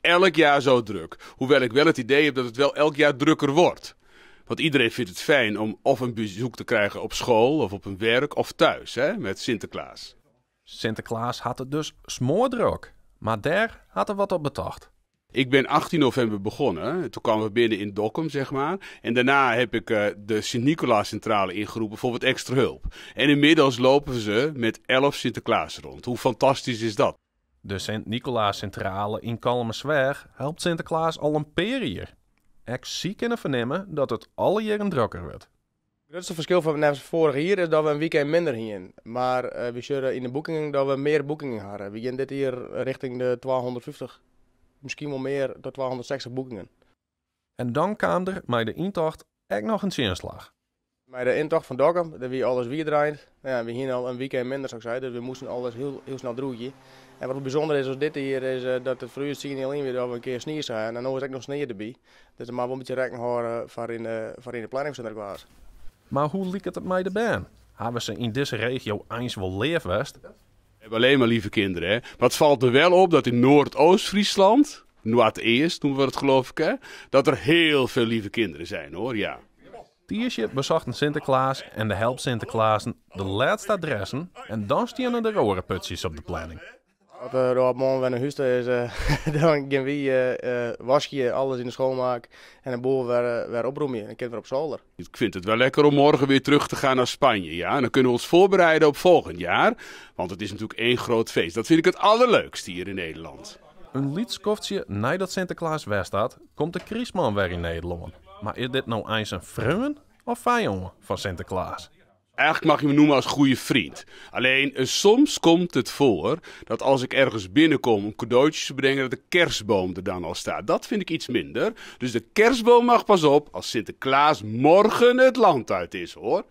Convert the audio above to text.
elk jaar zo druk. Hoewel ik wel het idee heb dat het wel elk jaar drukker wordt. Want iedereen vindt het fijn om of een bezoek te krijgen op school of op een werk of thuis, hè, met Sinterklaas. Sinterklaas had het dus smoordruk. Maar daar had er wat op betocht. Ik ben 18 november begonnen. Toen kwamen we binnen in Dokkum, zeg maar. En daarna heb ik de Sint-Nicolaas-centrale ingeroepen voor wat extra hulp. En inmiddels lopen ze met 11 Sinterklaas rond. Hoe fantastisch is dat? De Sint-Nicolaas-centrale in Kalmersweg helpt Sinterklaas al een periode. Ik zie kunnen vernemen dat het alle jaren drukker wordt. Het grootste verschil van het vorige jaar is dat we een weekend minder gingen. Maar we zullen in de boekingen dat we meer boekingen hadden. We gaan dit hier richting de 1250, misschien wel meer, tot 1260 boekingen. En dan kwam er met de intocht echt nog een zinslag. Bij de intocht van Dokkum, dat we alles weer draait. Ja, we gingen al een weekend minder, zou ik zeggen, dus we moesten alles heel snel droeien. En wat bijzonder is als dit hier, is dat het voor u zien niet alleen weer dat we een keer sneeuw zijn. En dan is ook nog sneeuw erbij. Dus maar wel een beetje rekening houden voor in de planning van Sinterklaas. Maar hoe liep het met de baan? Hebben ze in deze regio eens wel leefwest? We hebben alleen maar lieve kinderen, hè. Maar het valt er wel op dat in Noordoost-Friesland, Noord-Eerst noemen we het geloof ik, hè, dat er heel veel lieve kinderen zijn, hoor, ja. Tiersje bezochten Sinterklaas en de help Sinterklaasen de laatste adressen en dan stieren de roerenputjes op de planning. Als er op morgen weer naar huis is, dan gaan we wasje, alles in de schoonmaak en de boel weer oproemen. En kind weer op zolder. Ik vind het wel lekker om morgen weer terug te gaan naar Spanje, ja. En dan kunnen we ons voorbereiden op volgend jaar, want het is natuurlijk één groot feest. Dat vind ik het allerleukste hier in Nederland. Een liedskoftje nadat Sinterklaas wegstaat, komt de Kriesman weer in Nederland. Maar is dit nou eens een vriend of vijand van Sinterklaas? Eigenlijk mag je me noemen als goede vriend. Alleen soms komt het voor dat als ik ergens binnenkom om cadeautjes te brengen, dat de kerstboom er dan al staat. Dat vind ik iets minder. Dus de kerstboom mag pas op als Sinterklaas morgen het land uit is, hoor.